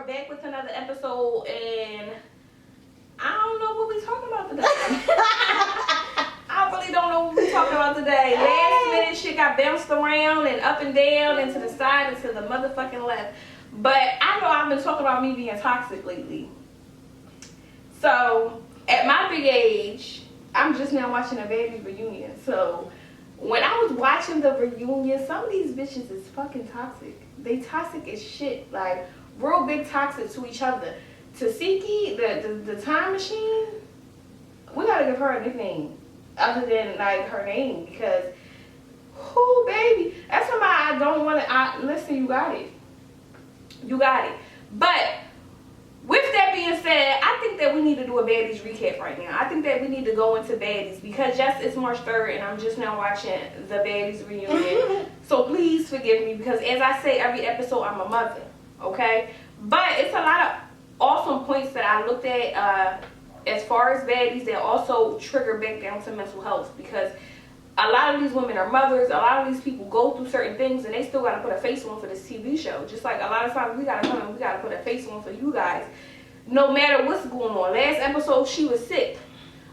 are back with another episode, and I don't know what we're talking about today. I really don't know what we're talking about today. Last minute shit got bounced around and up and down and to the side and to the motherfucking left. But I know I've been talking about me being toxic lately. So, at my big age, I'm just now watching a Baddies reunion. So, when I was watching the reunion, some of these bitches is fucking toxic. They toxic as shit. Like, real big toxic to each other. Toxicity, the time machine, we gotta give her a nickname other than like her name, because whoo baby, that's somebody I don't want to. Listen, you got it, but with that being said, I think that we need to do a Baddies recap right now. I think that we need to go into Baddies because yes, it's March 3rd and I'm just now watching the Baddies reunion. So please forgive me, because as I say every episode, I'm a mother, okay? But it's a lot of awesome points that I looked at as far as Baddies that also trigger back down to mental health, because a lot of these women are mothers. A lot of these people go through certain things and they still got to put a face on for this TV show. Just like a lot of times we got to come and we got to put a face on for you guys, no matter what's going on. Last episode she was sick.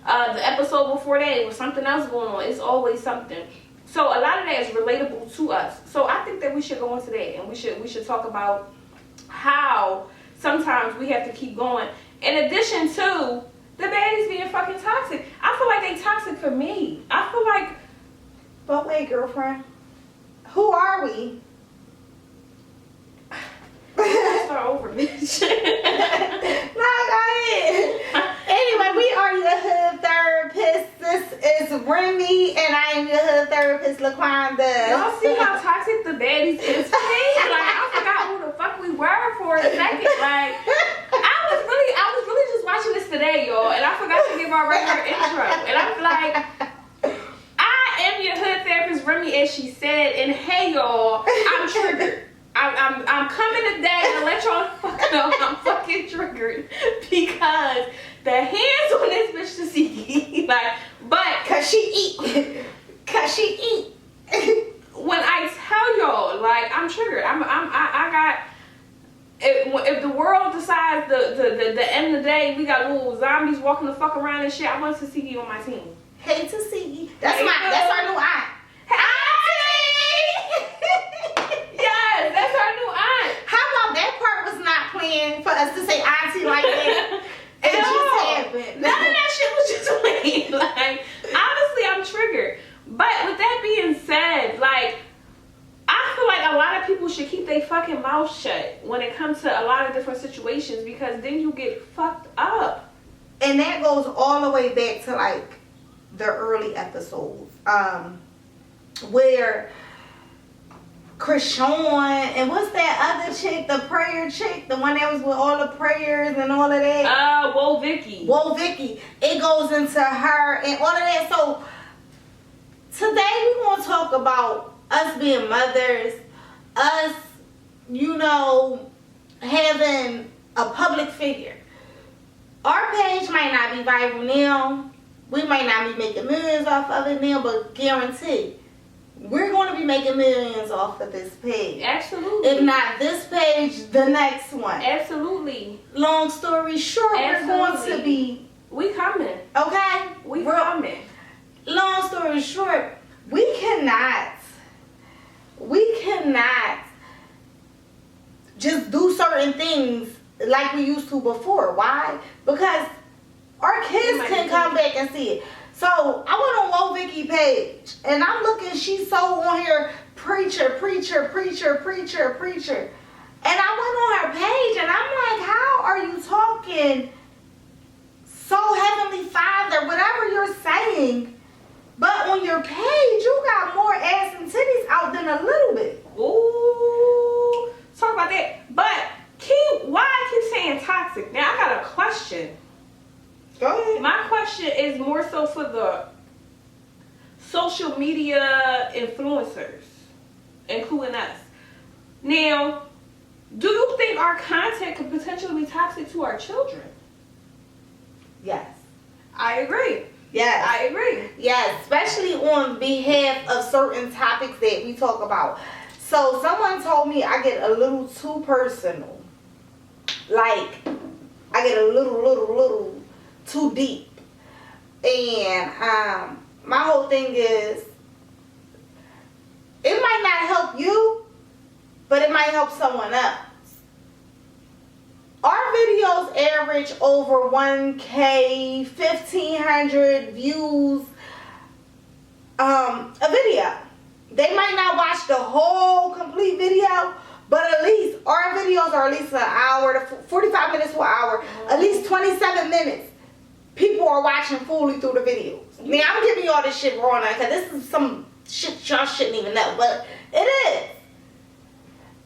The episode before that it was something else going on. It's always something. So a lot of that is relatable to us. So I think that we should go into that and we should talk about how sometimes we have to keep going. In addition to the Baddies being fucking toxic, I feel like they toxic for me. I feel like. But wait, girlfriend, who are we? Start over, bitch. No, go ahead. Anyway, we are your hood therapist. This is Remy, and I am your hood therapist, LaQuanda. Y'all see how toxic the Baddies is for me? Like, I forgot who the fuck we were for a second. Like, I was really just watching this today, y'all, and I forgot to give our regular intro. And I'm like, I am your hood therapist, Remy, as she said, and hey, y'all, I'm triggered. I'm coming today to let y'all know I'm fucking triggered because the hands on this bitch to see, like, but cause she eat. When I tell y'all, like, I'm triggered. I got. If the world decides the end of the day, we got little zombies walking the fuck around and shit, I want Toxicity on my team. Hey, Toxicity. That's our new aunt. Yes, that's our new aunt. How about that part was not planned for us to say auntie like that? It just happened. None of that shit was just planned. Like, honestly, I'm triggered. But with that being said, like, I feel like a lot of people should keep their fucking mouth shut when it comes to a lot of different situations, because then you get fucked up. And that goes all the way back to like the early episodes, where Chrisean and what's that other chick, the prayer chick, the one that was with all the prayers and all of that. Whoa, Vicky. It goes into her and all of that. So today we're gonna talk about us being mothers, us, having a public figure. Our page might not be viral now. We might not be making millions off of it now, but guarantee we're going to be making millions off of this page. Absolutely. If not this page, the next one. Absolutely. Long story short, Absolutely. we're going to be. We coming. Okay? We coming. Long story short, we cannot just do certain things like we used to before. Why? Because our kids can come back and see it. So I went on Whoa Vicky page and I'm looking, she's so on here, preacher. And I went on her page and I'm like, how are you talking so Heavenly Father, whatever you're saying, but on your page you got more ass and titties out than a little bit. Ooh, talk about that. But why I keep saying toxic? Now I got a question. Go ahead. My question is more so for the social media influencers, including us. Now, do you think our content could potentially be toxic to our children? Yes. I agree. Yes. I agree. Yes, especially on behalf of certain topics that we talk about. So someone told me I get a little too personal like, I get a little too deep. And my whole thing is, it might not help you, but it might help someone else. Our videos average over 1K, 1,500 views a video. They might not watch the whole complete video, but at least our videos are at least an hour to 45 minutes to an hour, at least 27 minutes. People are watching fully through the videos. Now, I'm giving you all this shit raw now because this is some shit y'all shouldn't even know, but it is.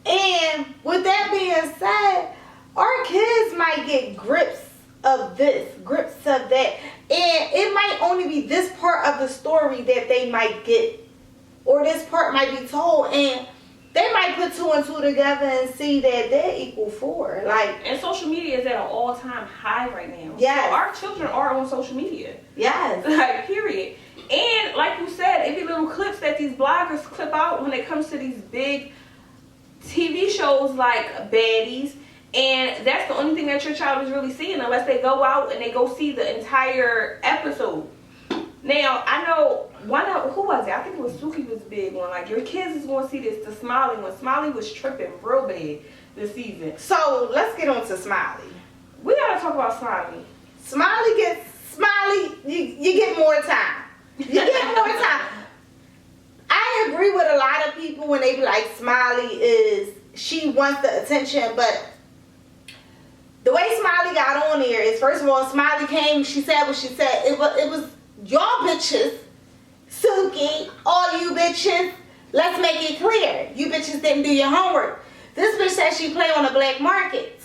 And with that being said, our kids might get grips of this, grips of that, and it might only be this part of the story that they might get, or this part might be told, and they might put 2 and 2 together and see that they're equal 4. Like, and social media is at an all-time high right now. Yes. So our children are on social media. yes, Like, period. And like you said, it be little clips that these bloggers clip out when it comes to these big TV shows like Baddies. And that's the only thing that your child is really seeing unless they go out and they go see the entire episode. Now, I know who was it? I think it was Suki was the big one. Like, your kids is going to see this, the Smiley one. Smiley was tripping real bad this season. So let's get on to Smiley. We got to talk about Smiley. Smiley, you get more time. You get more time. I agree with a lot of people when they be like, Smiley she wants the attention, but the way Smiley got on there is, first of all, Smiley came, she said what she said. It was y'all bitches, Suki, all you bitches, let's make it clear. You bitches didn't do your homework. This bitch said she play on the black market.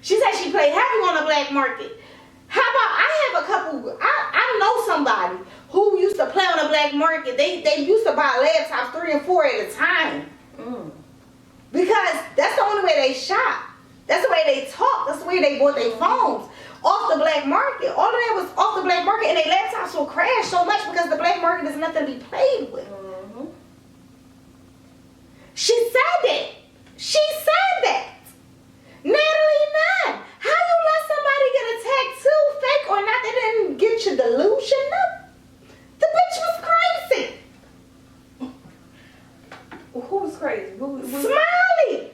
She said she played heavy on the black market. How about, I have a couple, I know somebody who used to play on the black market. They used to buy laptops 3 and 4 at a time. Because that's the only way they shop. That's the way they talk. That's the way they bought their phones. Off the black market. All of that was off the black market, and their laptops will crash so much because the black market is nothing to be played with. She said that. She said that. Natalie Nunn, how you let somebody get a tattoo, fake or not, that didn't get you delusional? The bitch was crazy. Who was crazy? Smiley.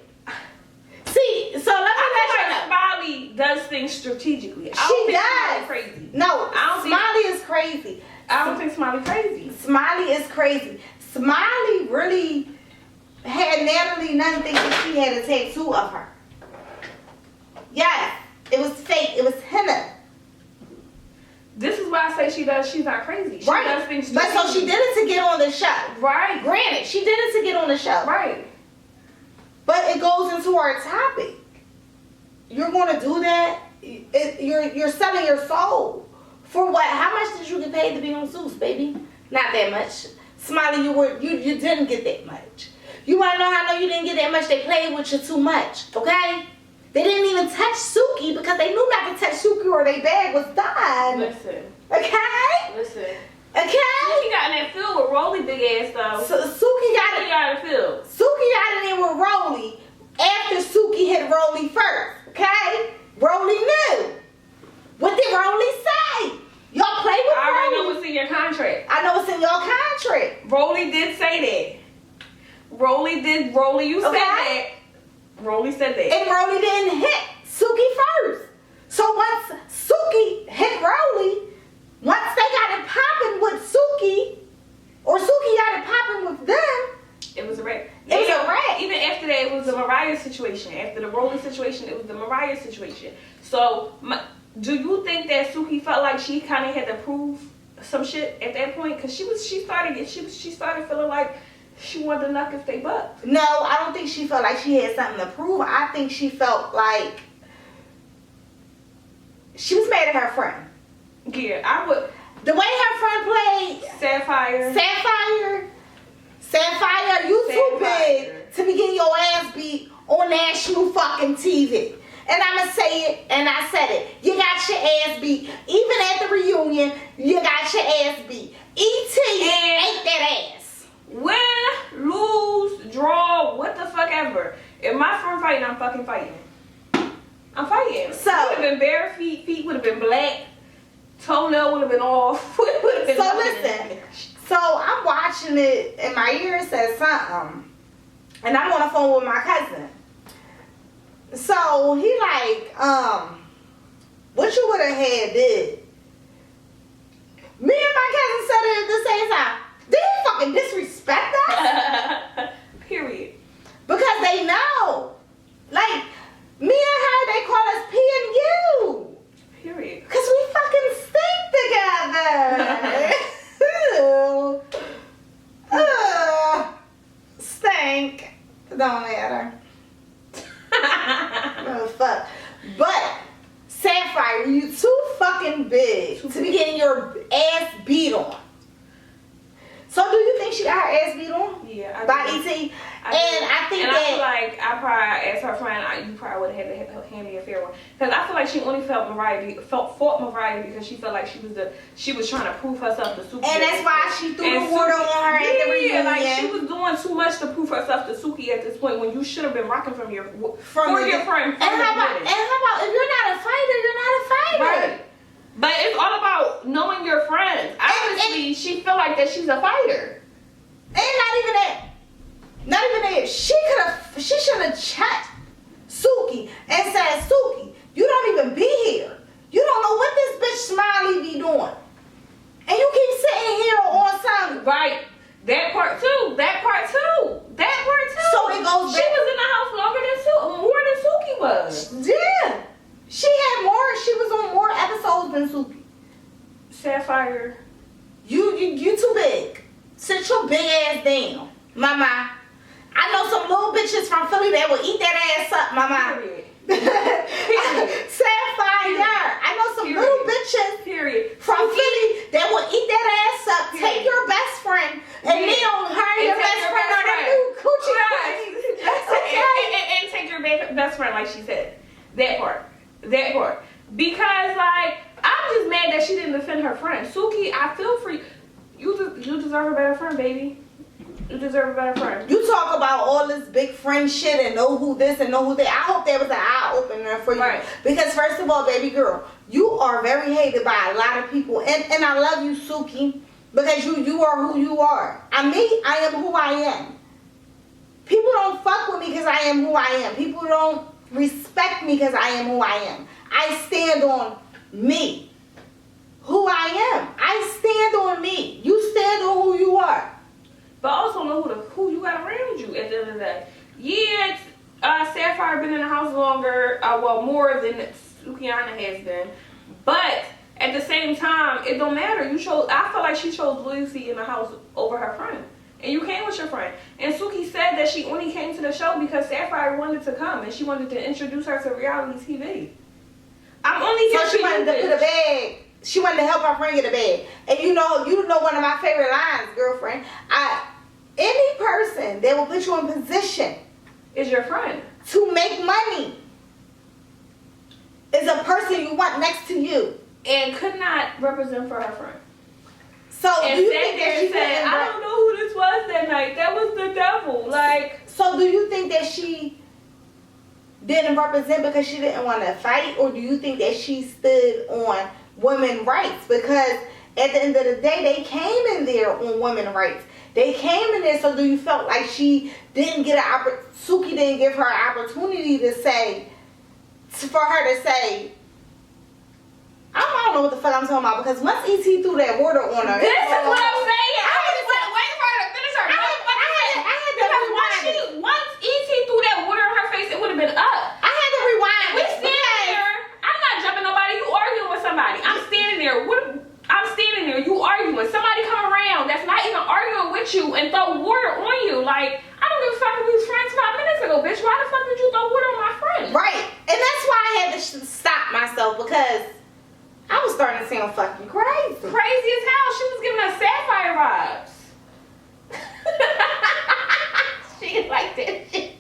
See, so let me let you know. Smiley does things strategically. She does. Crazy. No, Smiley is crazy. I don't think Smiley crazy. Smiley is crazy. Smiley really had Natalie Nunn thinking she had a tattoo of her. Yes, it was fake. It was henna. This is why I say she's not crazy. She does things but so she did it to get on the show. Right. Granted, she did it to get on the show. Right. But it goes into our topic. You're going to do that? You're selling your soul. For what? How much did you get paid to be on Zeus, baby? Not that much. Smiley, you didn't get that much. You want to know how I know you didn't get that much? They played with you too much, okay? They didn't even touch Suki because they knew not to touch Suki or their bag was done. Listen. Okay? Listen. Okay? Suki got in that field with Rolly big ass though. So Suki got in the field. Suki got in there with Rolly after Suki hit Rolly first. Okay? Rolly knew. What did Rolly say? Y'all play with Rolly. I already know what's in your contract. I know what's in your contract. Rolly did say that. Rolly, you said that. Rolly said that. And Rolly didn't hit Suki first. So once Suki hit Rolly, once they got it popping with Suki, or Suki got it popping with them, it was a wrap. It was a wrap. Even after that, it was the Mariah situation. After the Rolly situation, it was the Mariah situation. So, do you think that Suki felt like she kind of had to prove some shit at that point? Because she started feeling like she wanted to knock if they buck. No, I don't think she felt like she had something to prove. I think she felt like she was mad at her friend. Yeah, I would. The way her friend played Sapphire, you too big to be getting your ass beat on national fucking TV. And I'ma say it, and I said it. You got your ass beat. Even at the reunion, you got your ass beat. E.T. ate that ass. Win, lose, draw, what the fuck ever. If my friend fighting, I'm fucking fighting. I'm fighting. So would have been bare feet. Feet would have been black. Toenail would have been off. So listen. So I'm watching it, and my ear says something, and I'm on the phone with my cousin. So he like, what you would have had did? Me and my cousin said it at the same time. Did he fucking disrespect us? Period. Because they know. Like, me and her, they call us P and U. Period. Because we fucking stink together. Stink. Don't matter. Oh, fuck. But, Sapphire, you too fucking big to be getting your ass beat on. So do you think she got her ass beat on? Yeah. By E.T.? I think I feel like I probably, as her friend, you probably would have had to hand me a fair one. Because I feel like she only fought Mariah because she felt like she was trying to prove herself to Suki. And that's why she threw the water on her at the reunion. Like she was doing too much to prove herself to Suki at this point when you should have been rocking for your friend. And how about if you're not a fighter, you're not a fighter. Right. But it's all about knowing your friends. Obviously, she feel like that she's a fighter. And not even that. Not even that. She should have checked Suki and said, Suki, you don't even be here. You don't know what this bitch Smiley be doing. And you keep sitting here on something. Right. That part too. So it goes back. She was in the house more than Suki was. Yeah. She was on more episodes than Suki. Sapphire. You too big. Sit your big ass down, mama. I know some little bitches from Philly that will eat that ass up, mama. Sapphire. I know some little bitches from Philly that will eat that ass up. Take your best friend and kneel her and your best friend on that new coochie. And take your best friend, like she said. That part. Because, like, I'm just mad that she didn't defend her friend. Suki, I feel for you. You deserve a better friend, baby. You deserve a better friend. You talk about all this big friend shit and know who this and know who that. I hope that was an eye opener for you. Right. Because first of all, baby girl, you are very hated by a lot of people. And I love you, Suki, because you are who you are. I am who I am. People don't fuck with me because I am who I am. People don't respect me because I am who I am. I stand on me. Who I am. I stand on me. You stand on who you are. But also know who you got around you at the end of the day. Yeah, Sapphire been in the house longer, more than Sukiana has been. But at the same time, it don't matter. I feel like she chose loyalty in the house over her friend. And you came with your friend. And Suki said that she only came to the show because Sapphire wanted to come and she wanted to introduce her to reality TV. I'm only here so she wanted to put a bag. She wanted to help her friend get a bag. And you know one of my favorite lines, girlfriend. Any person that will put you in position is your friend to make money is a person you want next to you and could not represent for her friend. So do you think that she said, I don't know who this was that night. That was the devil. Like, so do you think that she didn't represent because she didn't want to fight, or do you think that she stood on women's rights? Because at the end of the day, they came in there on women's rights. They came in there, so do you felt like she didn't get Suki didn't give her an opportunity to say, for her to say, I don't know what the fuck I'm talking about, because once E.T. threw that water on her. This is what I'm saying. I was waiting for her to finish her. Once E.T. threw that water on her face, it would have been up. I had to rewind. We standing there. I'm not jumping nobody. You arguing with somebody. I'm standing there. You arguing. Somebody come around that's not even arguing with you and throw water on you. Like, I don't give a fuck if we was friends 5 minutes ago, bitch. Why the fuck did you throw water on my friend? Right. And that's why I had to stop myself, because I was starting to sound fucking crazy. Crazy as hell. She was giving us Sapphire vibes. She like that shit.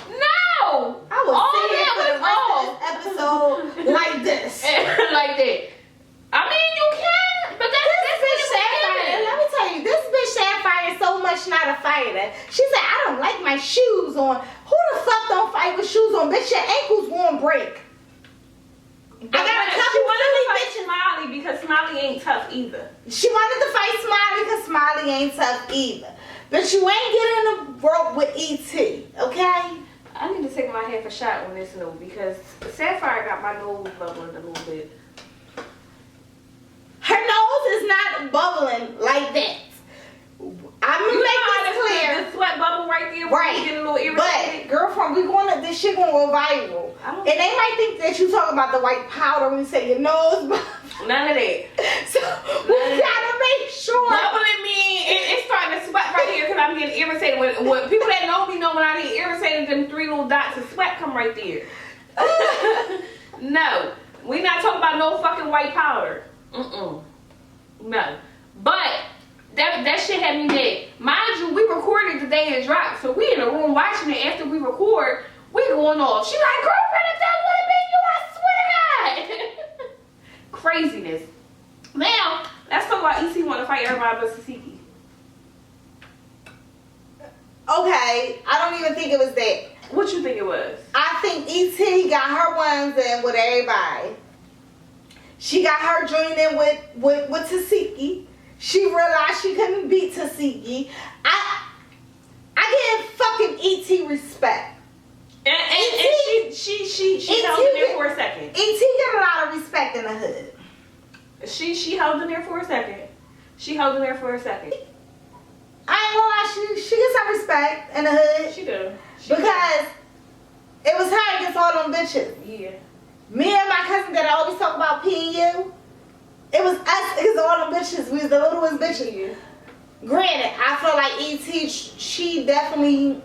No! I was sitting for the rest of this episode like this. Like that. I mean, you can, but that's this bitch Sapphire. Let me tell you, this bitch Sapphire is so much not a fighter. She said, I don't like my shoes on. Who the fuck don't fight with shoes on. Bitch, your ankles won't break. I got a couple Philly bitches. Smiley because Smiley ain't tough either. She wanted to fight Smiley because Smiley ain't tough either. But you ain't getting a rope with E.T., okay? I need to take my half a shot on this note because Sapphire got my nose bubbling a little bit. Her nose is not bubbling like that. I'm gonna make this clear. The sweat bubble right there, where you get a little irritated. But girlfriend, this shit gonna go viral, and they might think that you talking about the white powder when you say your nose. None of that. So we gotta make sure. Bubbling me, it's starting to sweat right here because I'm getting irritated. When people that know me know when I get irritated, them 3 little dots of sweat come right there. No, we not talking about no fucking white powder. No, but. That shit had me mad. Mind you, we recorded the day it dropped, so we in the room watching it. After we record, we going off. She like, girlfriend, if that would have been you, I swear to God. Craziness. Now, let's talk about E.T. want to fight everybody but Toxicity. Okay, I don't even think it was that. What you think it was? I think E.T. got her ones in with everybody. She got her joined in with Toxicity. She realized she couldn't beat Toxicity. I give fucking E.T. respect. And she held in there for a second. E.T. get a lot of respect in the hood. She held in there for a second. She held in there for a second. I ain't gonna lie, she gets some respect in the hood. She do. Because it was her against all them bitches. Yeah. Me and my cousin that I always talk about P&U. It was us against all them bitches. We was the littlest bitches. Yeah. Granted, I feel like E.T. she definitely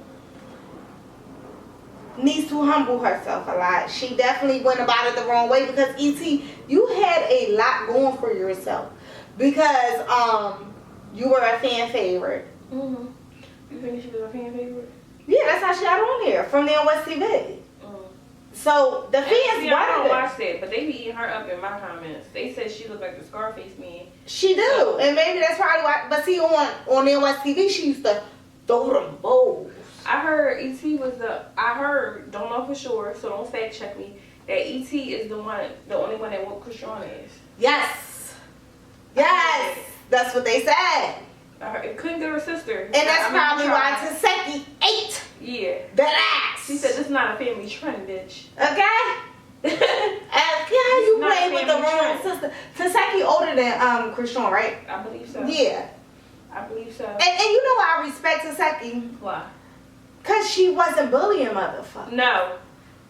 needs to humble herself a lot. She definitely went about it the wrong way because E.T. you had a lot going for yourself because you were a fan favorite. You think she was a fan favorite? Yeah, that's how she got on here from the West TV. So the fans I don't watch that, but they be eating her up in my comments. They said she looked like the Scarface man. She do, and maybe that's probably why. But see, on the West TV, she used to throw them bowls. I heard E.T. was don't know for sure, so don't fact check me. That E.T. is the only one that whooped Chrisean ass. Yes, that's what they said. It couldn't get her sister. And that's probably why Toxicity ate that ass. She said, this is not a family trend, bitch. Okay? You playing with the wrong sister. Toxicity older than Chrisean, right? I believe so. Yeah. I believe so. And you know why I respect Toxicity? Why? Because she wasn't bullying motherfuckers. No.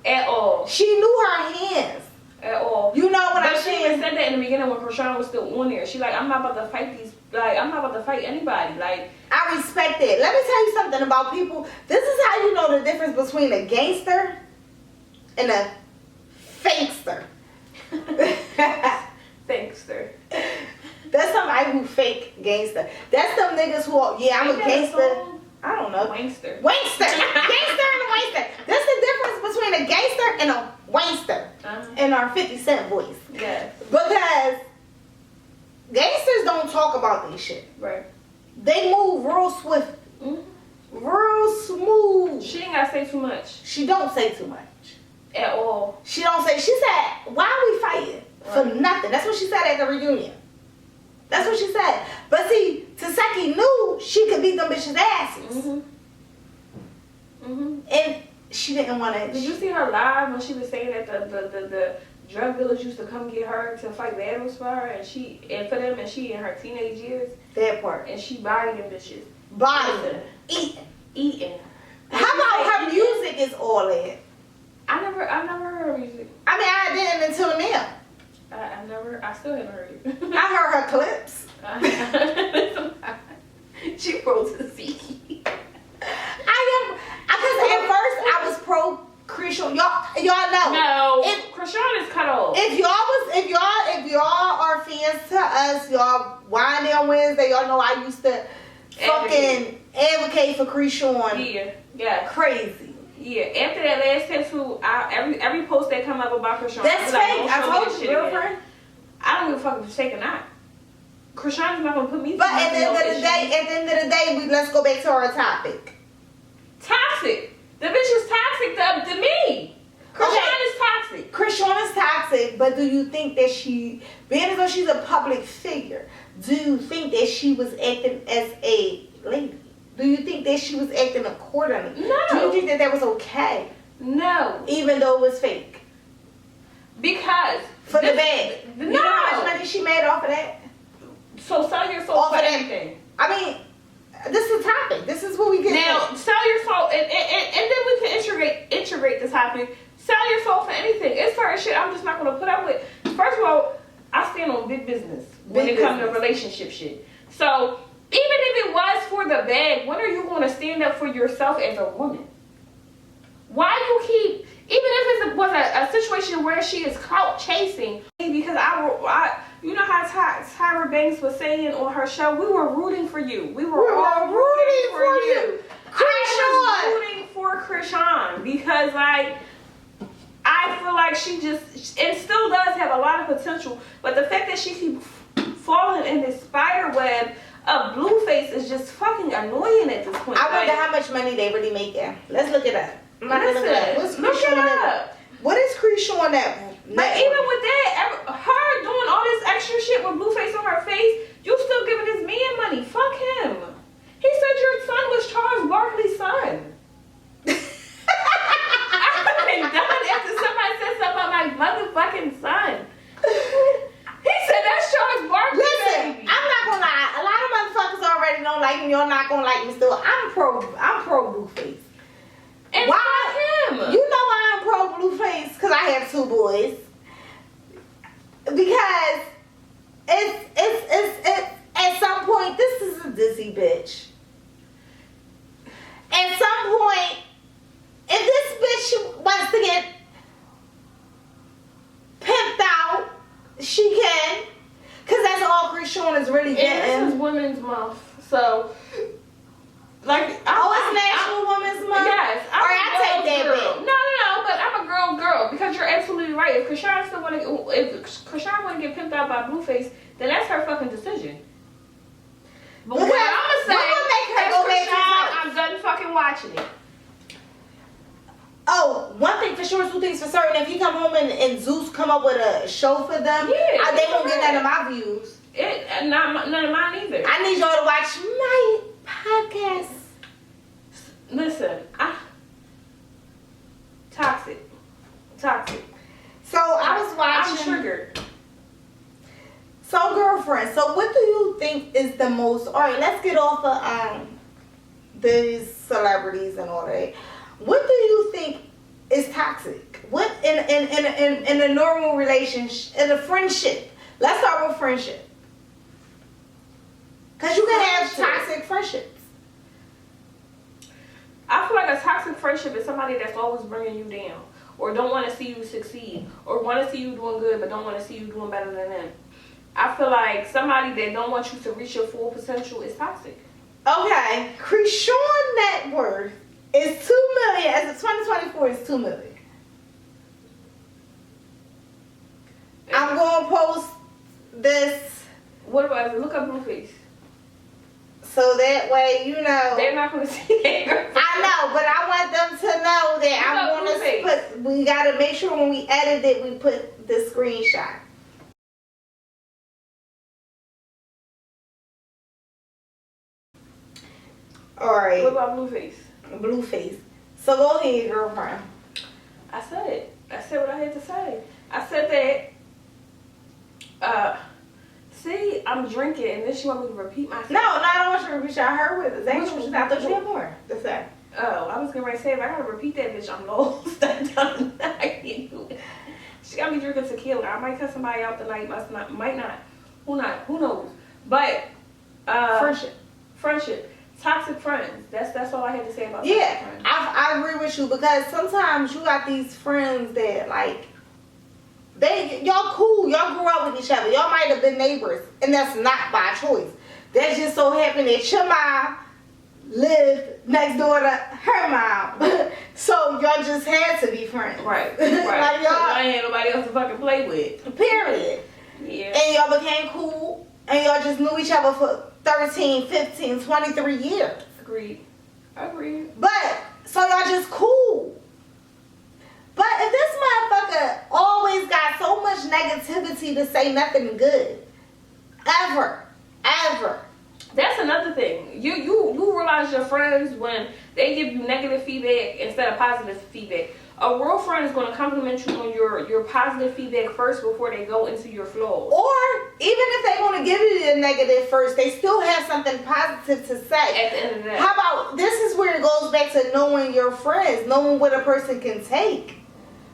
At all. She knew her hands. At all. You know what I'm saying? saying? She even said that in the beginning when Chrisean was still on there. She like, I'm not about to fight these. Like, I'm not about to fight anybody. Like, I respect it. Let me tell you something about people. This is how you know the difference between a gangster and a fakester. Fakester. That's somebody who fake gangster. That's some niggas who are, I'm a gangster. I don't know. Wankster. Gangster and a wankster. That's the difference between a gangster and a wankster. In our 50 Cent voice. Yes. Because gangsters don't talk about this shit. Right. They move real swift. Real smooth. She ain't gotta say too much. She don't say too much. At all. She don't say, she said, why are we fighting? For nothing. That's what she said at the reunion. That's what she said. But see, Toxicity knew she could beat them bitches' asses. And she didn't want to. Did you see her live when she was saying that the drug dealers used to come get her to fight battles for her and she in her teenage years? That part. And she bodying bitches. Bodying. Eating. How about her music is all that? I never heard her music. I mean, I didn't until now. I still haven't heard it. I heard her clips. She froze to see. Because at first I was pro Chrisean. Y'all know. No. Chrisean is cut off. If y'all are fans to us, y'all Wine on Wednesday, y'all know I used to fucking advocate for Chrisean. Yeah. Crazy. Yeah, after that last tattoo, every post that come up about Chrisean, that's fake. I told you, girlfriend. I don't give a fuck if it's fake or not. Chrisean's not gonna put me. But at the end of the day, let's go back to our topic. Toxic. The bitch is toxic to me. Chrisean is toxic. Chrisean is toxic, but do you think that being as though she's a public figure, do you think that she was acting as a lady? Do you think that she was acting accordingly? No. Do you think that was okay? No. Even though it was fake? Because. For the bag. No. You know how much money she made off of that? So sell your soul for anything. I mean, this is a topic. This is what we get now. Sell your soul, and then we can integrate the topic. Sell your soul for anything. It's certain shit I'm just not gonna put up with. First of all, I stand on big business when it comes to relationship shit. So even if it was for the bag, when are you gonna stand up for yourself as a woman? Why you keep, even if it was a situation where she is clout chasing, because I you know how Tyra Banks was saying on her show, we were rooting for you. We were all rooting for you. I was rooting for Chrisean because, like, I feel like she just, and still does have a lot of potential, but the fact that she keeps falling in this spider web of Blueface is just fucking annoying at this point. I wonder how much money they really making. Let's look it up. Listen, look it up. What is Chrisean that? But even with that, her doing all this extra shit with Blueface on her face, you still giving this man money. Fuck him. He said your son was Charles Barkley's son. I've been done after somebody said something about my motherfucking son. He said that's Charles Barkley. Listen, baby. I'm not gonna lie. A lot of motherfuckers already don't like me. You're not gonna like me still. I'm pro Blueface. And why him? You know why I'm pro Blueface? Because I have 2 boys. Because it's at some point, this is a dizzy bitch. At some point, if this bitch wants to get pimped out, she can. Because that's all Chrisean is really getting. And this is Women's Month, so... Like, it's National Women's Month? Yes. I take that girl. No, but I'm a girl because you're absolutely right. If Chrisean want to get pimped out by Blueface, then that's her fucking decision. But what I'm gonna say is Chrisean, I'm done fucking watching it. Oh, one thing for sure, 2 things for certain. If you come home and Zeus come up with a show for them, they won't get none of my views. None of mine either. I need y'all to watch my podcast. Listen, toxic. So I was watching. I'm triggered. So girlfriend, so what do you think is the most? All right, let's get off of these celebrities and all that. What do you think is toxic? What in a normal relationship, in a friendship? Let's start with friendship. Because you can have toxic friendships. I feel like a toxic friendship is somebody that's always bringing you down, or don't want to see you succeed, or want to see you doing good but don't want to see you doing better than them. I feel like somebody that don't want you to reach your full potential is toxic. Okay, Chrisean net worth is $2 million. As of 2024, it's $2 million. I'm gonna post this. What about look up Blueface? So that way, you know. They're not going to see that. I know, but I want them to know that I want to put. We gotta make sure when we edit it, we put the screenshot. All right. What about Blueface? Blueface. So go ahead, girlfriend. I said it. I said what I had to say. I said that. See, I'm drinking, and then she want me to repeat myself. No, I don't want you to repeat. I heard with it. I thought you had more to say. Oh, I was getting ready to say, if I gotta repeat that bitch, I'm lost. I can't do it. She got me drinking tequila. I might cut somebody out tonight. Might not. Who knows? But friendship. Toxic friends. That's all I had to say about toxic friends. I agree with you because sometimes you got these friends that like y'all cool, y'all grew up with each other, y'all might have been neighbors, and that's not by choice. That just so happened that your mom lived next door to her mom, so y'all just had to be friends. Right. Like y'all ain't had nobody else to fucking play with. Period. Yeah. And y'all became cool, and y'all just knew each other for 13, 15, 23 years. Agreed. But So y'all just cool. But if this motherfucker always got so much negativity to say nothing good, ever. That's another thing. You realize your friends when they give you negative feedback instead of positive feedback. A real friend is going to compliment you on your positive feedback first before they go into your flaws. Or even if they want to give you the negative first, they still have something positive to say. At the end of the day. How about, this is where it goes back to knowing your friends, knowing what a person can take.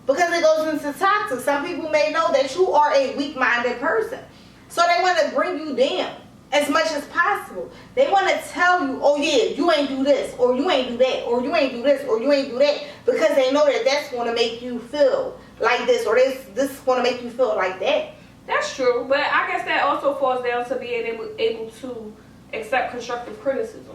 Because it goes into toxic. Some people may know that you are a weak-minded person. So they want to bring you down as much as possible. They want to tell you, oh yeah, you ain't do this, or you ain't do that, or you ain't do this, or you ain't do that, because they know that that's going to make you feel like this, or this is going to make you feel like that. That's true, but I guess that also falls down to being able to accept constructive criticism.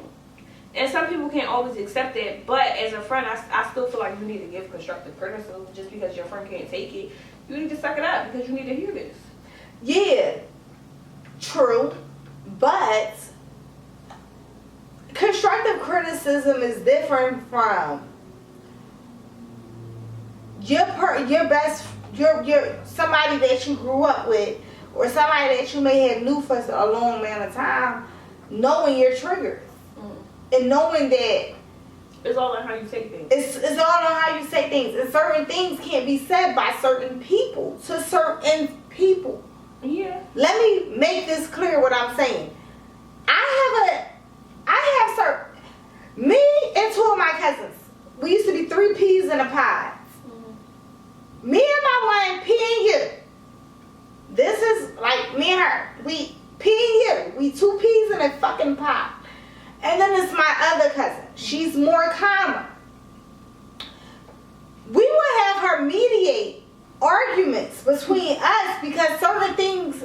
And some people can't always accept that, but as a friend, I still feel like you need to give constructive criticism. Just because your friend can't take it, you need to suck it up because you need to hear this. Yeah, true. But constructive criticism is different from your somebody that you grew up with, or somebody that you may have knew for a long amount of time, knowing your triggers and knowing that it's all on how you say things. It's all on how you say things, and certain things can't be said by certain people to certain people. Yeah. Let me make this clear what I'm saying. Me and two of my cousins, we used to be 3 peas in a pod. Mm-hmm. Me and my one, P and you. This is like me and her. We P and you. We 2 peas in a fucking pod. And then it's my other cousin. She's more calmer. We would have her mediate arguments between us because certain things,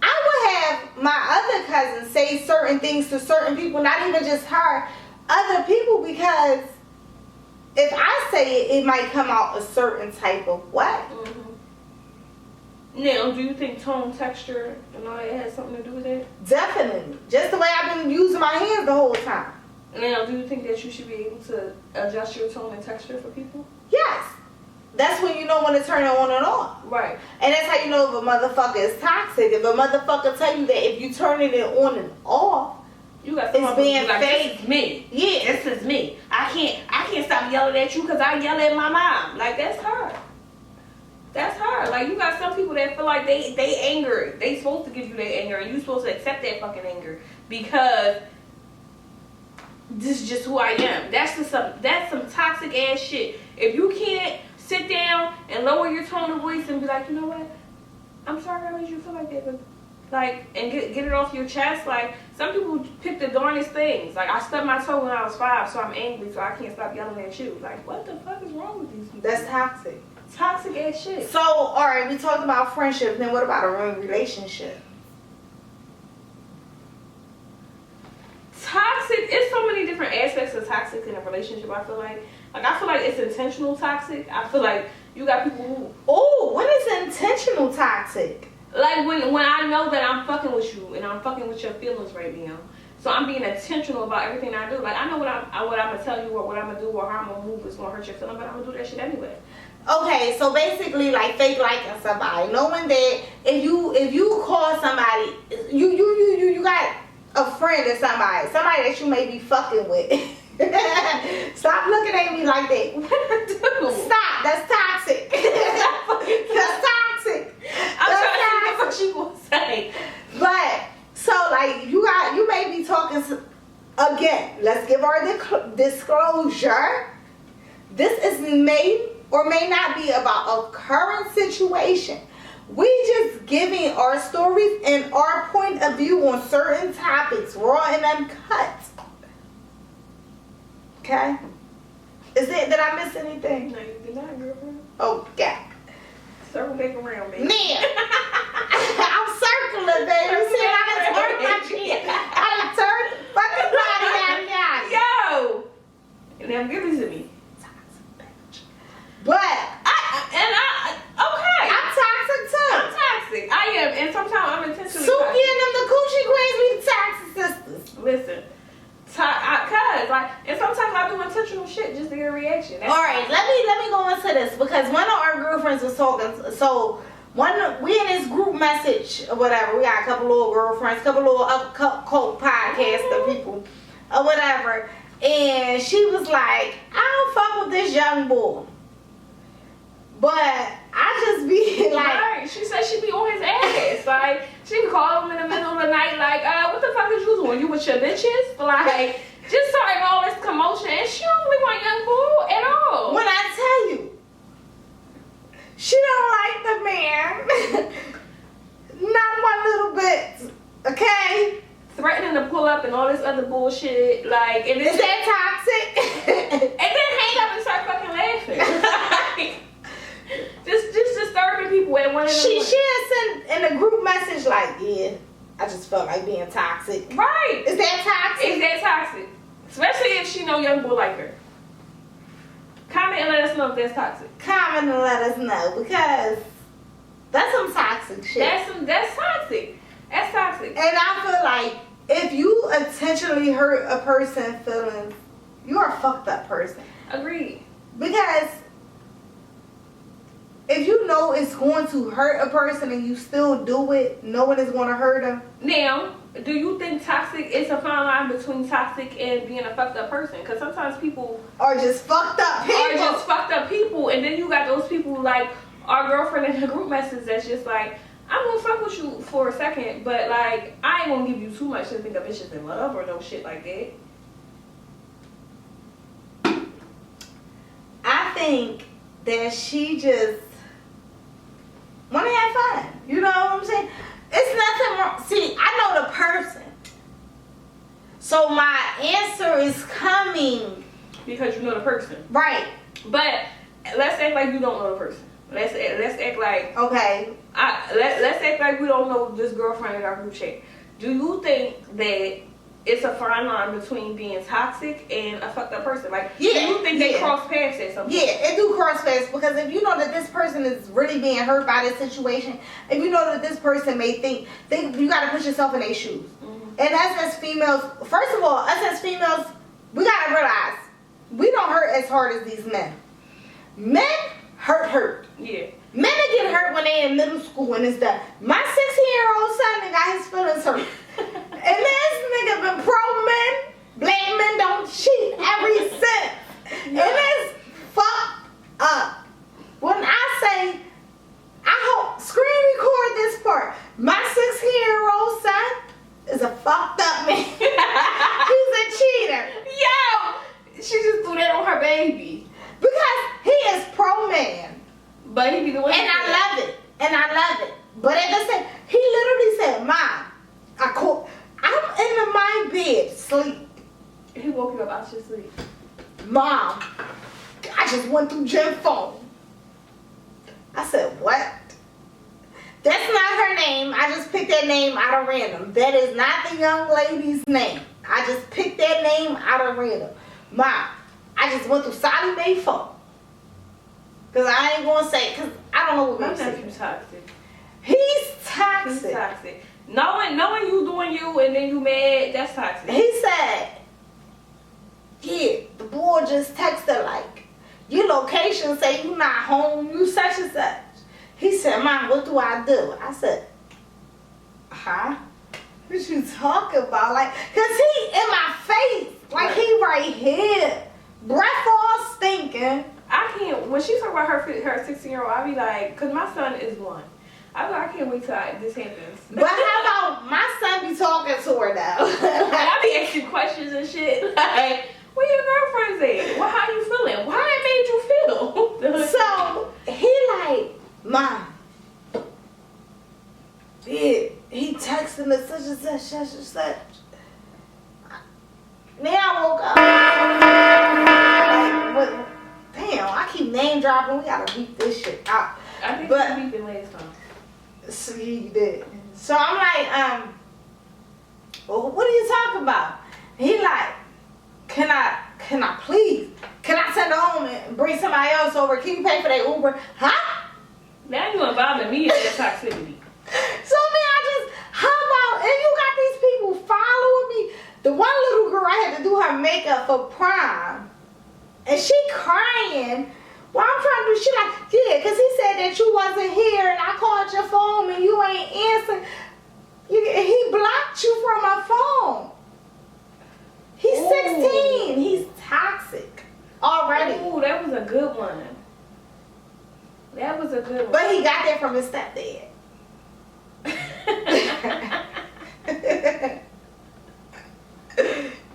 I would have my other cousin say certain things to certain people, not even just her, other people, because if I say it, it might come out a certain type of way. Mm-hmm. Now, do you think tone, texture, and all that has something to do with it? Definitely. Just the way I've been using my hands the whole time. Now, do you think that you should be able to adjust your tone and texture for people? Yes. That's when you know when to turn it on and off. Right. And that's how you know if a motherfucker is toxic. If a motherfucker tell you that if you turning it on and off, you got it's being like, fake. This is me. Yeah. This is me. I can't stop yelling at you because I yell at my mom. Like, that's her. That's her. Like, you got some people that feel like they anger. They supposed to give you their anger, and you supposed to accept that fucking anger because this is just who I am. That's some toxic ass shit. If you can't sit down and lower your tone of voice and be like, you know what? I'm sorry I made you feel like that, but like, and get it off your chest. Like, some people pick the darnest things. Like, I stubbed my toe when I was 5, so I'm angry, so I can't stop yelling at you. Like, what the fuck is wrong with these people? That's toxic. Toxic ass shit. So, alright, we talked about friendship, then what about a real relationship? Toxic, it's so many different aspects of toxic in a relationship, I feel like. Like, I feel like it's intentional toxic. I feel like you got people who... Oh, when is intentional toxic? Like, when I know that I'm fucking with you and I'm fucking with your feelings right now. So I'm being intentional about everything I do. Like, I know what I'm going to tell you or what I'm going to do or how I'm going to move is going to hurt your feelings, but I'm going to do that shit anyway. Okay, so basically, like, fake liking somebody. Knowing that if you call somebody, you got a friend or somebody that you may be fucking with. Stop looking at me like that. What did I do? Stop. That's toxic. That's toxic. I'm trying to think of what you gonna say. But so like you may be talking again. Let's give our disclosure. This is may or may not be about a current situation. We just giving our stories and our point of view on certain topics, raw and uncut. Okay? Is it, did I miss anything? No, you did not, girlfriend. Okay. Circle back around, baby. Man, I'm circling, baby. You see, I done turned my chin. I done turned the fucking body out. Yo! And now give it to me. But okay. I'm toxic too. I'm toxic. I am, and sometimes I'm intentionally Suki toxic. and them, the coochie queens, we the toxic sisters. Listen, cause like, and sometimes I do intentional shit just to get a reaction. one of our girlfriends was talking. So we in this group message or whatever. We got a couple little girlfriends, couple little podcaster people or whatever. And she was like, I don't fuck with this young boy. But I just be like... Right. She said she be on his ass. Like, she would call him in the middle of the night like, what the fuck is you doing? You with your bitches? Like, just starting all this commotion. And she don't really want young boy at all. When I tell you, she don't like the man. Not one little bit. Okay? Threatening to pull up and all this other bullshit. Like, and is that toxic? And then hang up and start fucking laughing. just disturbing people at one of them. She had sent in a group message like, yeah, I just felt like being toxic. Right. Is that toxic? Is that toxic? Especially if she know young boy like her. Comment and let us know if that's toxic. Comment and let us know, because that's some toxic shit. That's toxic. That's toxic. And I feel like if you intentionally hurt a person's feelings, you are a fucked up person. Agreed. Because if you know it's going to hurt a person and you still do it, knowing it's going to hurt them. Now, do you think toxic is a fine line between toxic and being a fucked up person? Because sometimes people are just fucked up people. And then you got those people like our girlfriend in the group message that's just like, I'm gonna fuck with you for a second, but like I ain't gonna give you too much to think of bitches in love or no shit like that. I think that she just wanna have fun. You know what I'm saying? It's nothing wrong. See, I know the person. So my answer is coming. Because you know the person. Right. But let's act like you don't know the person. Let's act like okay. Let's act like we don't know this girlfriend in our group chat. Do you think that it's a fine line between being toxic and a fucked up person? Like, do you think they cross paths at some point? Yeah, it do cross paths, because if you know that this person is really being hurt by this situation, if you know that this person may think you got to put yourself in their shoes. Mm-hmm. And us as females, first of all, us as females, we got to realize we don't hurt as hard as these men. Men hurt. Yeah. Men that get hurt when they in middle school and it's done. My 16-year-old son that got his feelings hurt. And this nigga been pro-men, black men don't cheat every cent. Yeah. And it's fucked up. When I say, I hope, screen record this part. My 16-year-old son is a fucked up man. He's a cheater. Yo! She just threw that on her baby. Because he is pro-man. But he be the one. And I love it. But at the same, he literally said, Mom, I'm in my bed, sleep. He woke you up out your sleep. Mom, I just went through Jen's phone. I said, what? That's not her name. I just picked that name out of random. That is not the young lady's name. I just picked that name out of random. Mom, I just went through Sally Mae's phone. Because I ain't going to say, because I don't know what my he's nephew's toxic. He's toxic. He's toxic. Knowing you doing you and then you mad, that's toxic. He said, yeah, the boy just texted like, your location say you not home, you such and such. He said, Mom, what do I do? I said, huh? What you talking about? Like, cause he in my face. Like, he right here. Breath all stinking. I can't, when she talk about her 16-year-old, I be like, cause my son is 1. I be like, I can't wait till this happens. But how about my son be talking to her now? I be asking questions and shit. Like, where your girlfriend's at? Well, how you feeling? How it made you feel? So, he like, Mom, yeah, he texting us such and such. Now I woke up. Like, what? Damn, I keep name dropping. We gotta beat this shit out. I think you beat it last time. So he did. So I'm like, well, what are you talking about? He like, can I please? Can I send her home and bring somebody else over? Can you pay for that Uber? Huh? Now you involving me in that toxicity. So how about, and you got these people following me. The one little girl, I had to do her makeup for prom. And she crying Well, I'm trying to do shit like, yeah, because he said that you wasn't here and I called your phone and you ain't answer. He blocked you from my phone. He's 16. He's toxic already. Ooh, that was a good one. That was a good one. But he got that from his stepdad.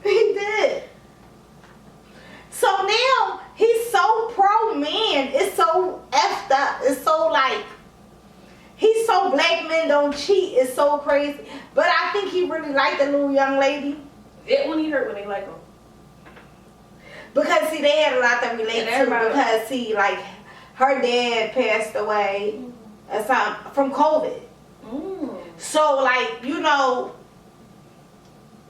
He did. So now he's so pro man. It's so effed up. It's so like, he's so black men don't cheat. It's so crazy. But I think he really liked the little young lady. It when he hurt when they like him. Because see, they had a lot that relate to. Because see, like, her dad passed away from COVID. So like, you know,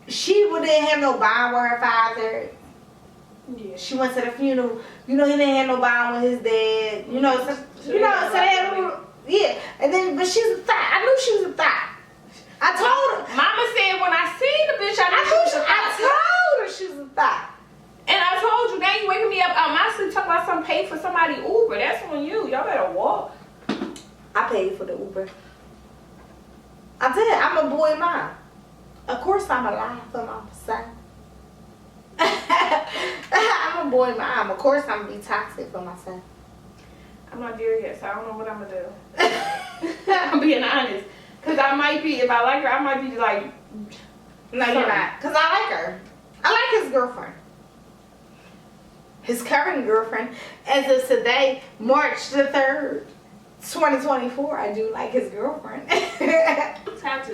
she didn't have no bond with her father. Yeah. She went to the funeral. You know, he didn't have no bond with his dad. You know, so they had a little, yeah. And then, but she's a thot. I knew she was a thot. I told her. Mama said when I seen the bitch, I told her she was a thot. And I told you, now you waking me up out my sleep talking about some pay for somebody Uber. That's on you. Y'all better walk. I paid for the Uber. I did. I'm a boy mom. Of course I'm alive for my son. I'm a boy mom. Of course I'm gonna be toxic for my son. I'm not there yet, so I don't know what I'm gonna do. I'm being honest. Cause I might be, if I like her, I might be like, no, you're not. Cause I like her. I like his girlfriend. His current girlfriend. As of today, March the 3rd, 2024, I do like his girlfriend.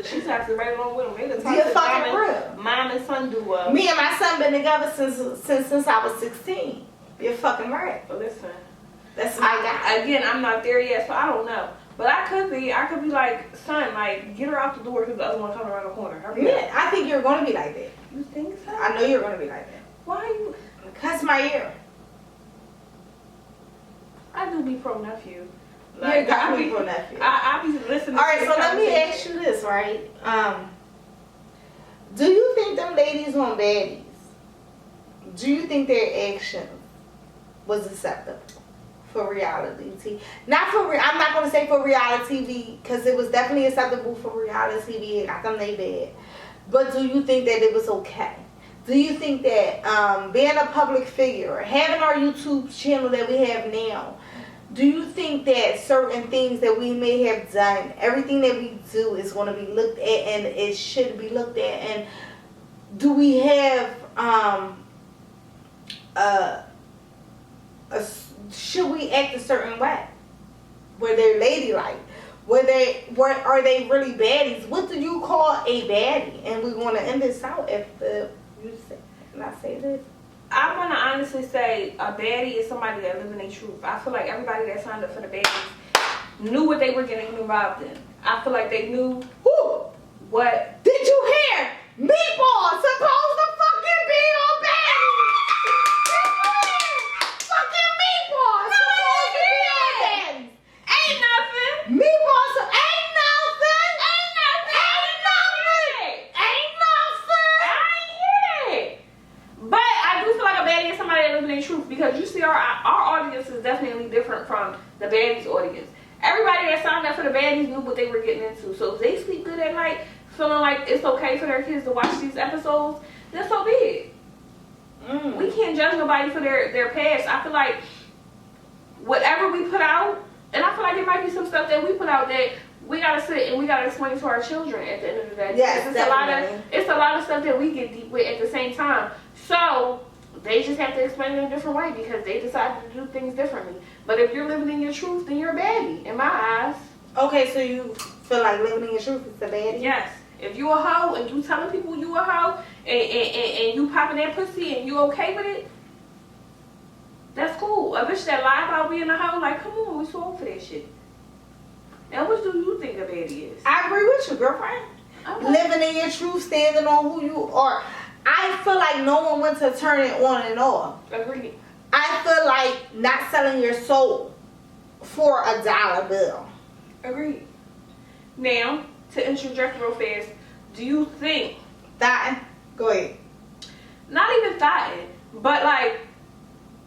She's toxic right along with him. They the You're fucking mom and son duo. Me and my son been together since I was 16. You're fucking right. But listen, that's my guy. Again, I'm not there yet, so I don't know. But I could be like, son, like, get her out the door because the other one coming around the corner. Yeah, I think you're going to be like that. You think so? I know you're going to be like that. Why you? Cuss my ear. I do be pro nephew. Like, I be pro nephew. I be listening. All right, so let me ask you this, right? Do you think them ladies on Baddies, do you think their action was acceptable for reality TV? I'm not going to say for reality TV, because it was definitely acceptable for reality TV. It got them they bad. But do you think that it was okay? Do you think that being a public figure, having our YouTube channel that we have now, do you think that certain things that we may have done, everything that we do is going to be looked at and it should be looked at? And do we have, should we act a certain way? Were they ladylike? Are they really baddies? What do you call a baddie? And we're going to end this out after you say this. I want to honestly say a baddie is somebody that lives in their truth. I feel like everybody that signed up for the baddies knew what they were getting involved in. I feel like they knew what. Did you hear? Meatball supposed to fucking be on Baddies. Fucking Meatball supposed to be on Baddies. Ain't nothing. Meatball ain't nothing. Ain't nothing. Ain't nothing. Ain't nothing. I ain't hear it. But I do feel like a baddie is somebody that lives in their truth, because you see our audience is definitely different from the baddies audience. Everybody that signed up for the baddies knew what they were getting into. So if they sleep good at night, feeling like it's okay for their kids to watch these episodes, then so be it. We can't judge nobody for their past. I feel like whatever we put out, and I feel like there might be some stuff that we put out that we gotta sit and we gotta explain to our children at the end of the day. Yes, it's a lot of stuff that we get deep with at the same time. So they just have to explain it in a different way because they decided to do things differently. But if you're living in your truth, then you're a baddie in my eyes. Okay, so you feel like living in your truth is a baddie? Yes. If you a hoe and you telling people you a hoe and you popping that pussy and you okay with it, that's cool. A bitch that lie about being a hoe, like, come on, we so old for that shit. Now, what do you think a baddie is? I agree with you, girlfriend. Okay. Living in your truth, standing on who you are. I feel like no one went to turn it on and off. Agreed. I feel like not selling your soul for $1 bill. Agreed. Now, to interject real fast, do you think that? Go ahead. Not even thotting, but like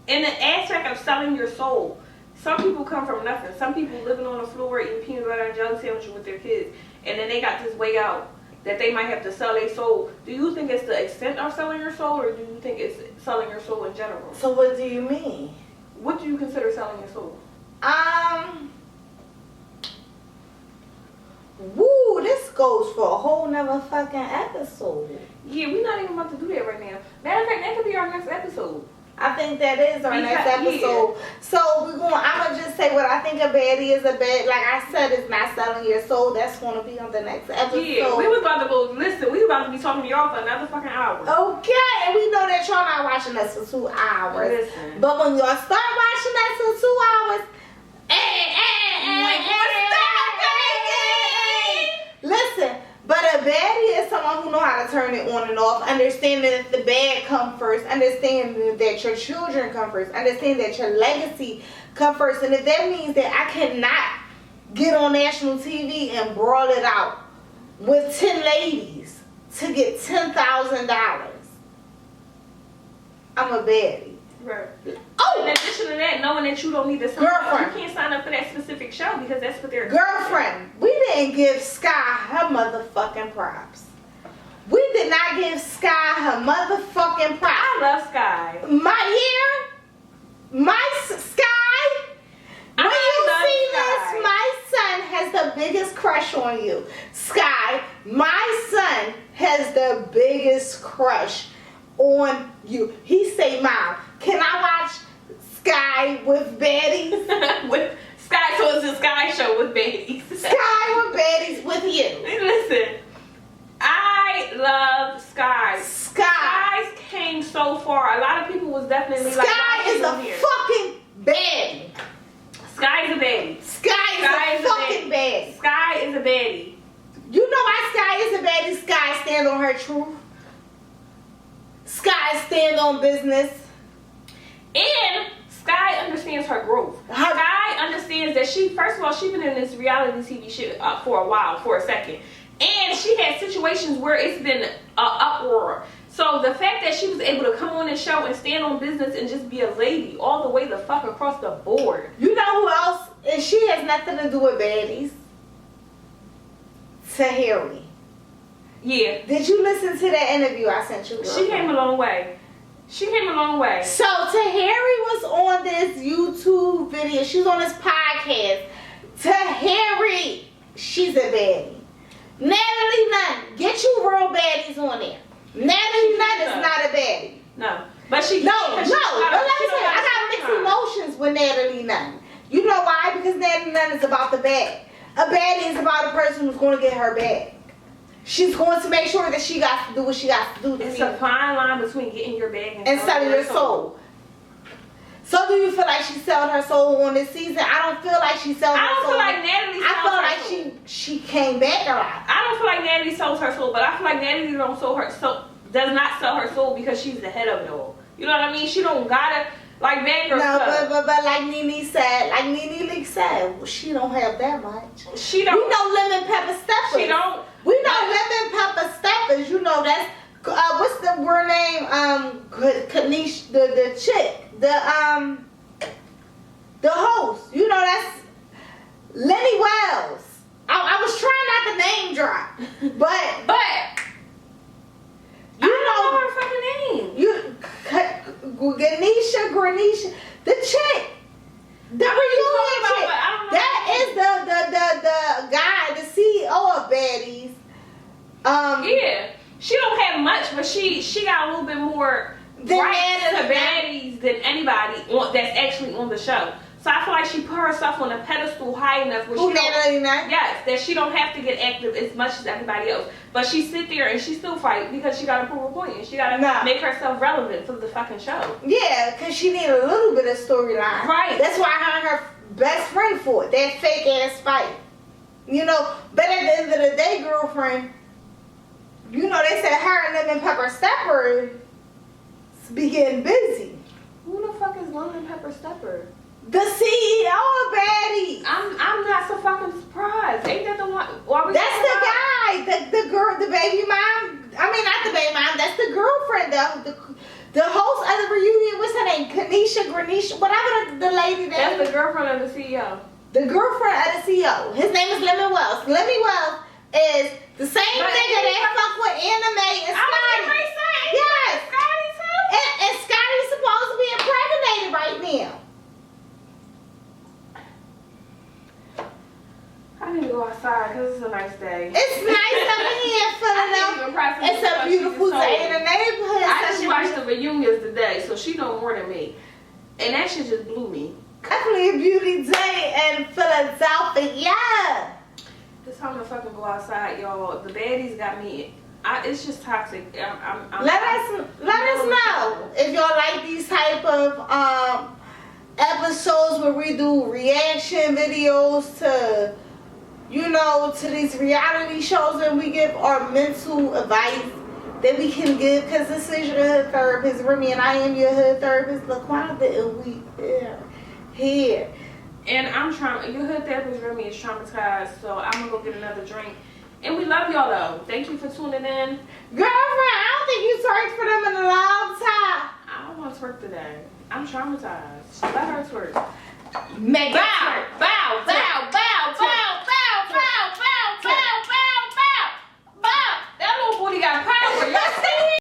in the aspect of selling your soul, some people come from nothing. Some people living on the floor eating peanut butter and jelly sandwiches with their kids, and then they got this way out that they might have to sell their soul. Do you think it's the extent of selling your soul, or do you think it's selling your soul in general? So what do you mean? What do you consider selling your soul? Woo, this goes for a whole nother fucking episode. Yeah, we're not even about to do that right now. Matter of fact, that could be our next episode. I think that is our next episode. Yeah. So I'm gonna just say what I think a baddie is. A bad, like I said, it's not selling your soul. That's gonna be on the next episode. Yeah, we was about to go. Listen, we was about to be talking to y'all for another fucking hour. Okay, and we know that y'all not watching us for 2 hours. Listen. But when y'all start watching us for 2 hours, listen. But a baddie is someone who knows how to turn it on and off, understanding that the bad come first, understanding that your children come first, understanding that your legacy come first. And if that means that I cannot get on national TV and brawl it out with 10 ladies to get $10,000, I'm a baddie. Right. Oh! In addition to that, knowing that you don't need to sign Girlfriend. up, you can't sign up for that specific show because that's what they're Girlfriend, we didn't give Sky her motherfucking props. We did not give Sky her motherfucking props. I love Sky. Sky. When you see this, my son has the biggest crush on you. Sky, my son has the biggest crush on you. He say, Mom, can I watch Sky with Baddies? With Sky, so it's a Sky show with Baddies. Sky with Baddies with you. Listen, I love Sky. Sky came so far. A lot of people was definitely like, Sky is a fucking baddie. Sky is a baddie. Sky is a fucking baddie. Sky is a baddie. You know why Sky is a baddie? Sky stand on her truth. Sky stand on business. And Sky understands her growth. Sky understands that first of all, she's been in this reality TV shit for a while, for a second. And she had situations where it's been uproar. So the fact that she was able to come on the show and stand on business and just be a lady all the way the fuck across the board. You know who else? And she has nothing to do with baddies. Tahiri. Yeah. Did you listen to that interview I sent you? She came a long way. She came a long way. So Tahiri was on this YouTube video. She was on this podcast. Tahiri, she's a baddie. Natalie Nunn, get you real baddies on there. Natalie Nunn is not a baddie. No. But she... No. But let me say, I got mixed emotions with Natalie Nunn. You know why? Because Natalie Nunn is about the bag. A baddie is about a person who's going to get her bag. She's going to make sure that she got to do what she got to do. It's a fine line between getting your bag and selling your soul. So do you feel like she sold her soul on this season? I don't feel like she sold her soul. I don't feel like Natalie sold her soul. I feel like she came back a lot. I don't feel like Natalie sold her soul, but I feel like Natalie does not sell her soul because she's the head of it all. You know what I mean? She don't gotta, like Bad Girl stuff. But like Nene said, like Nene Leak said, well, she don't have that much. She don't. We know Lemon Pepper Steppers. She don't. We know Lemon Pepper Steppers. You know that's what's the word name? Kanish, the chick, the host. You know that's Lenny Wells. I was trying not to name drop, but you know her fucking name. Granisha, the chick. The reunion chick. That is the guy, the CEO of Baddies. Yeah, she don't have much, but she got a little bit more rights to Baddies than anybody that's actually on the show. So I feel like she put herself on a pedestal high enough where that she don't have to get active as much as everybody else. But she sit there and she still fight because she got to prove a point and she got to make herself relevant for the fucking show. Yeah, because she need a little bit of storyline. Right. That's why her and her best friend fought that fake ass fight. You know, but at the end of the day, girlfriend, you know they said her and Lemon Pepper Stepper be getting busy. Who the fuck is Lemon Pepper Stepper? The CEO of Baddies. I'm not so fucking surprised. Ain't that the one? That's the guy, the girl, the baby mom. I mean, not the baby mom. That's the girlfriend, The host of the reunion, what's her name? Granisha, whatever the lady name. That's the girlfriend of the CEO. The girlfriend of the CEO. His name is Lemon Wells. Lemon Wells is the same nigga that fuck with Anime and Scotty. Yes. Scotty too. And Scotty's supposed to be impregnated right now. I need to go outside because it's a nice day. It's nice up in here in Philadelphia. It's a beautiful day in the neighborhood. I just watched the reunions today, so she know more than me. And that shit just blew me. Definitely a beauty day in Philadelphia. Yeah. It's time to fucking go outside, y'all. The baddies got me. It's just toxic. Let us know if y'all like these type of episodes where we do reaction videos to, you know, to these reality shows, and we give our mental advice that we can give, because this is your hood therapist, Remy, and I am your hood therapist, LaQuanda, and we here. And your hood therapist, Remy, is traumatized, so I'm gonna go get another drink. And we love y'all though. Thank you for tuning in. Girlfriend, I don't think you twerked for them in a long time. I don't want to twerk today. I'm traumatized. Let her twerk. Make it Bow, twerk. bow, bow.